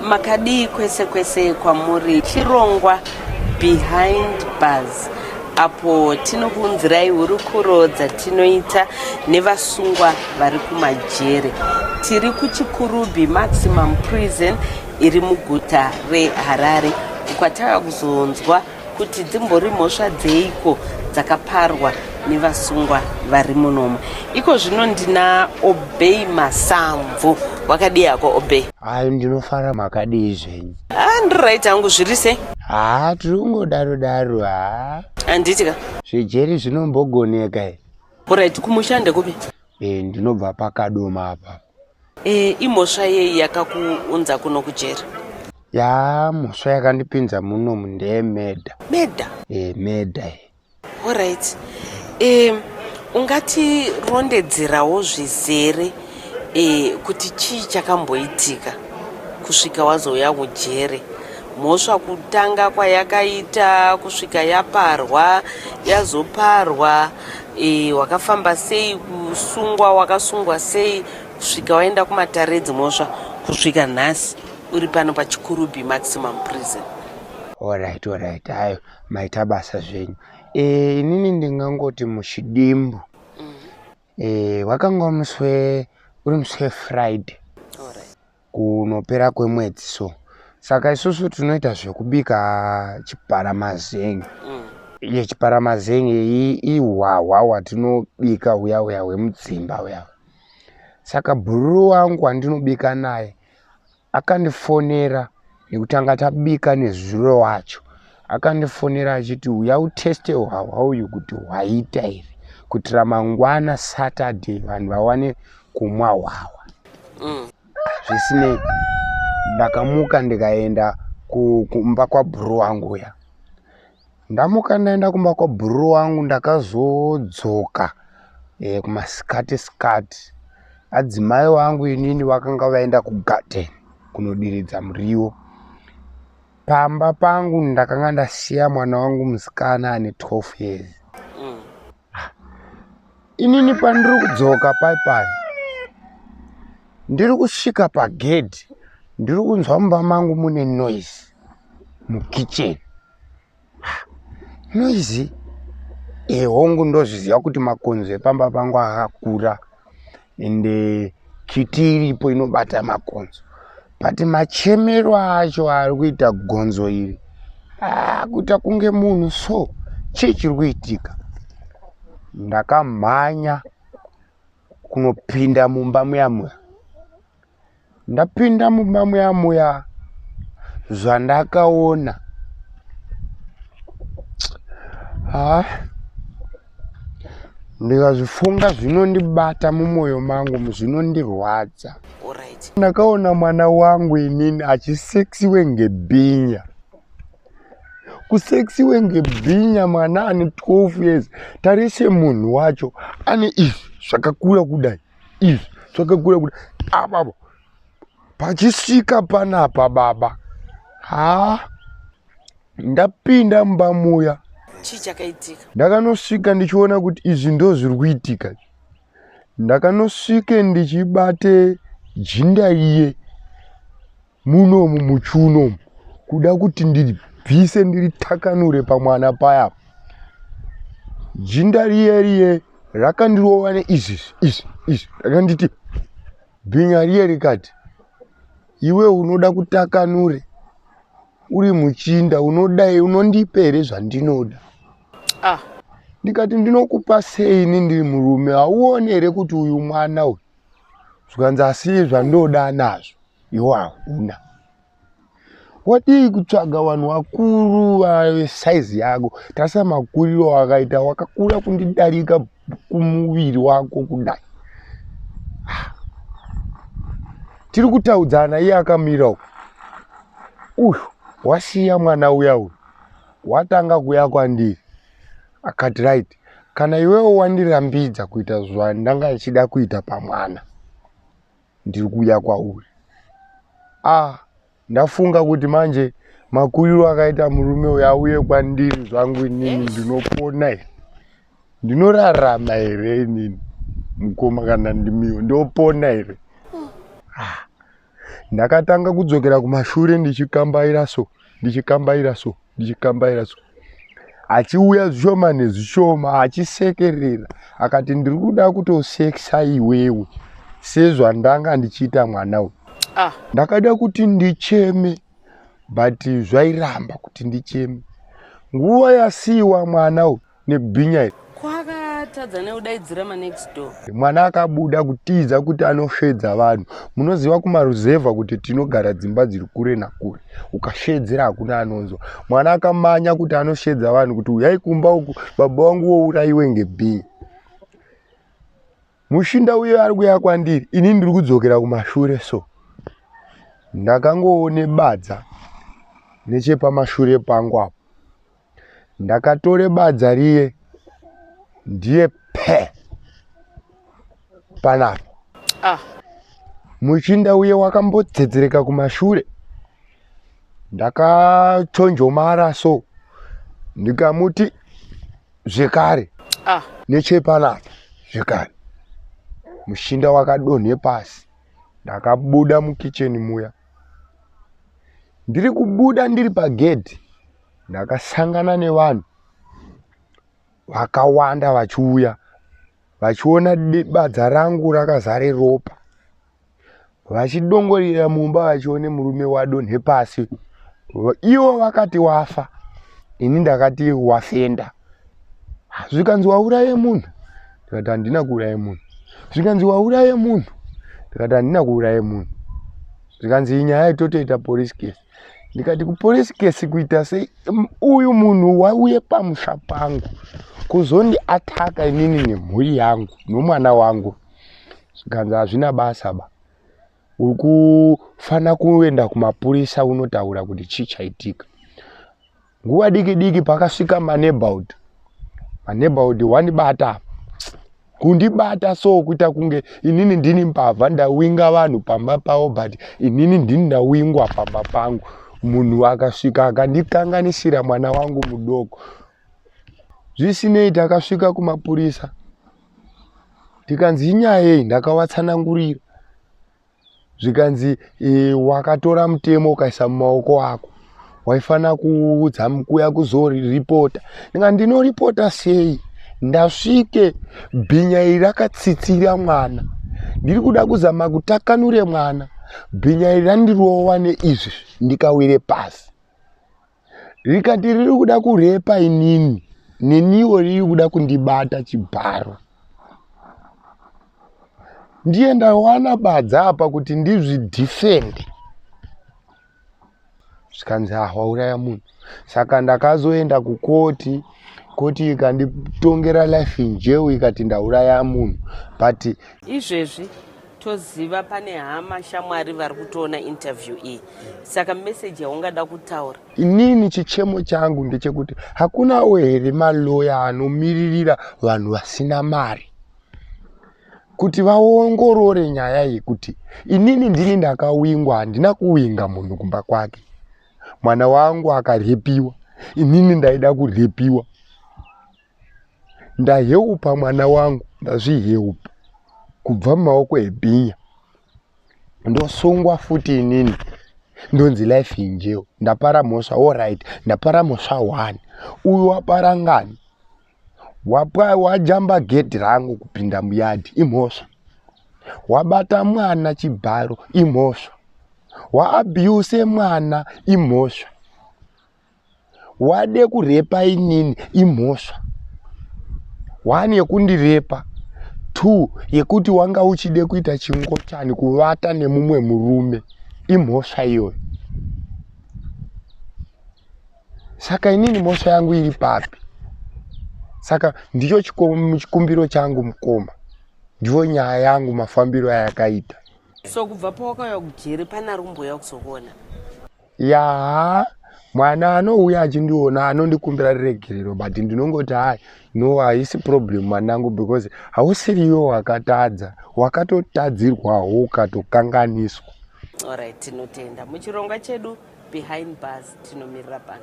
makadi kwese kwese kwamuri chirongwa Behind Bars apo tinokuunzirai hurukuro dzatinoita nevasungwa vari kumajere. Tiri kuChikurubi Maximum Prison iri muguta reHarare kwataka kuzonzwa kuti dzimbori mhosva dzeiko dzakaparwa nevasungwa vari munomo. Iko zvino ndina Obey Masamvu. Wakadi yako Obey? Hayi ndinofara makadi zvenyu. Ndiright hangu zviri sei? Tiringodaro Anditika zvijeri zvinombogoneka here. Alright, kumushande kupi? Ndinobva pakadoma apa. Imhosva yei yakakuunza kuno kujera? Mhosva yakandipinza munomu ndeyemedha. Medha? Medha. Alright. Ungati rondedzerawo zvizere kuti chii chakamboitika kusvika wazouya kujere. Mhosva kutanga kwayakaita kusvika yaparwa, yazoparwa, wakafamba sei, wakasungwa sei, kusvika waenda kumatare dzimhosva, kusvika nhasi uri pano paChikurubi Maximum Prison. Alright. Hayo maita basa zvenyu. Inini ndingangoti muchidimbu. Wakanga uri muswe Friday. Alright. Kunopera kwemwedzi so. Saka isusu tunoita zvekubika chiparamazenge. Chiparamazenge ihwahwa hwatinobika uya hwemudzimba uya. Saka bhuru wangu wandinobika naye akandifonera nekutanga tabika nezuro wacho. Akandifonera achiti uya uteste hwahwa uyu kuti hwaita here, kuti ramangwana Saturday vanhu vawane kumwa hwahwa. Zvisinei ndakamuka ndikaenda kumba kwabhuru wangu uya. Ndamuka ndaenda kumba kwabhuru wangu ndakazodzoka kumasikati. Adzimai wangu inini vakanga vaenda kugadheni kunodiridza muriwo. Pamba pangu ndakanga ndasiya mwana wangu musikana ane 12 years. Inini pandiri kudzoka pai ndiri kusvika pagedhi ndiri kunzwa mumba mangu mune noise mukitchen. Noise hongu ndozviziva kuti makonzo epamba pangu akakura ende kiti iripo inobata makonzo. But machemero acho ari kuita gonzo iri kuita kunge munhu. So chii chiri kuitika? Ndakamhanya kunopinda mumba muya. Ndapinda mumba muya zvandakaona ndikazvifunga zvinondibata mumwoyo mangu, zvinondirwadza. Alright. Ndakaona mwana wangu inini achiseksiwe ngebhinya. Kuseksiwe ngebhinya mwana ane 12 years. Tarise munhu wacho ane zvakakura kudai. Baba. Pachisvika panapa baba. Ndapinda mumba muya. Chii chakaitika? Ndakanosvika ndichiona kuti izvi ndo zviri kuitika. Ndakanosvike ndichibate jinda iye munomu muchiunomu kuda kuti ndibvise ndiritakanure pamwana paya. Jinda riye rakandirova neizvi. Rakanditi bhinya riye rikati, iwe unoda kutakanure uri muchinda, unondipa here zvandinoda? Ndikati ndinokupa sei ini ndiri murume, hauoni here kuti uyu mwana uyu zvikanzi asi zvandoda nazvo iwe hauna? Wadii kutsvaga vanhu vakuru vesaizi yako? Tarisa makuriro wakaita, wakakura kundidarika kumuviri wako kudai. Tiri kutaudzana, iye akamira uyu wasiya mwana uya watanga kuya kwandiri. Akati right, kana iwewo wandirambidza kuita zvandanga ndichida kuita pamwana, ndiri kuya kwauri. Ndafunga kuti manje makuriro akaita murume uyu auye kwandiri zvangu inini ndinopona here, ndinorarama here inini mukoma kana ndimiwo ndopona here? ndakatanga kudzokera kumashure ndichikambaira so achiuya zvishoma nezvishoma achisekerera akati ndiri kuda kutoseksa iwewe sezvandanga ndichiita mwana uyu. Ndakada kuti ndicheme but zvairamba kuti ndicheme. Nguva yasiwa mwana uyu nebhinya iri kwakatadza neudaidzira manext door. Mwana akabuda kutiza kuti anosvedza vanhu. Munoziva kumaruzevha kuti tinogara dzimba dziri kure nakure. Ukashedzera hakuna anonzwa. Mwana akamanya kuti anosvedza vanhu kuti uyai kumba uku baba wangu wouraiwe ngebhinya. Mushinda uyo ari kuuya kwandiri, ini ndiri kudzokera kumashure so. Ndakangoone badza nechepamashure pangu apo. Ndakatore badza riye ndiye panapa. Mushinda uye wakambodzedzereka kumashure. Ndakachonjomara so. Ndikamuti zvekare. Nechepanapa zvekare. Mushinda wakadonhe pasi. Ndakabuda mukicheni muya. Ndiri kubuda ndiri pagedhi. Ndakasangana nevanhu vakawanda vachiuya vachiona badza rangu rakazare ropa, vachidongorera mumba vachione murume wadonhe pasi. Ivo vakati wafa, ini ndakati wafenda. Zvikanzi wauraye munhu, ndikati handina kuuraye munhu. Zvikanzi wauraye munhu, ndikati handina kuuraye munhu. Zvikanzi inyaya totoita police case. Ndikati kupolice case kuita sei? Uyu munhu wauye pamusha pangu kuzondi ataka inini nemhuri yangu nomwana wangu. Zvikanzi hazvina basa ba. Urikufana kuenda kumapurisa unotaura kuti chii chaitika. Nguva diki diki pakasvika maneighborhood. Maneighborhood wandibata. Kundibata so kuita kunge inini ndini mbavha ndawinga vanhu pamba pavo but inini ndini ndawingwa pamba pangu. Munhu akasvika akandikanganisira mwana wangu mudoko. Zvisinei takasvika kumapurisa. Tikanzi inyaya yei? Ndakawatsanangurira. Zvikanzi wakatora mutemo ukaisa mumaoko ako. Waifana kuuya kuzoripota. Ndikati ndinoripota sei? Ndasvike bhinya iri rakatsitsira mwana. Ndiri kuda kuzama kutakanure mwana. Bhinya iri randirova neizvi ndikawire pasi. Rikati riri kuda kurepa inini. Neniwo riri kuda kundibata chibharo. Ndiye ndawana badza apa kuti ndizvidhifende. Zvikanzi wauraya munhu. Saka ndakazoenda kukoti. Koti ikanditongera life in jail ikati ndauraya munhu. But izvezvi toziva pane hama shamwari vari kutoona interview iyi. Saka message yaungada kutaura. Inini chichemo changu ndechekuti hakunawo here maloya anomiririra vanhu vasina mari. Kuti vaongorore nyaya iyi kuti inini ndini ndakawingwa, handina kuwinga munhu kumba kwake. Mwana wangu akarepiwa, inini ndaida kurepiwa. Ndaheupa mwana wangu, ndazviheupa kubva mumaoko ebhinya. Ndosungwa futi inini ndonzi life in jail. Ndapara mhosva, alright, ndapara mhosva 1. Uyu wapara ngani? Wajamba gedhi rangu kupinda muyadhi, imhosva. Wabata mwana chibharo, imhosva. Waabuse mwana, imhosva. Wade kurepa inini, imhosva. 1 yekundirepa. 2 yekuti wanga uchide kuita chingochani kuvata nemumwe murume, imhosva iyoyo. Saka inini mhosva yangu iri papi? Saka ndicho chikumbiro changu mukoma. Ndiyo nyaya yangu mafambiro ayakaita. So kubva pawakauya kujeri pana rumbo yakuzokuona? Ya, mwana anouya achindiona anondikumbira regerero but ndinongoti hai no haisi problem mwanangu because hausiriyo wakatadza, wakatotadzirwawo ukatokanganiswa. Alright, tinotenda. Muchirongwa chedu Behind Bars tinomirira pano.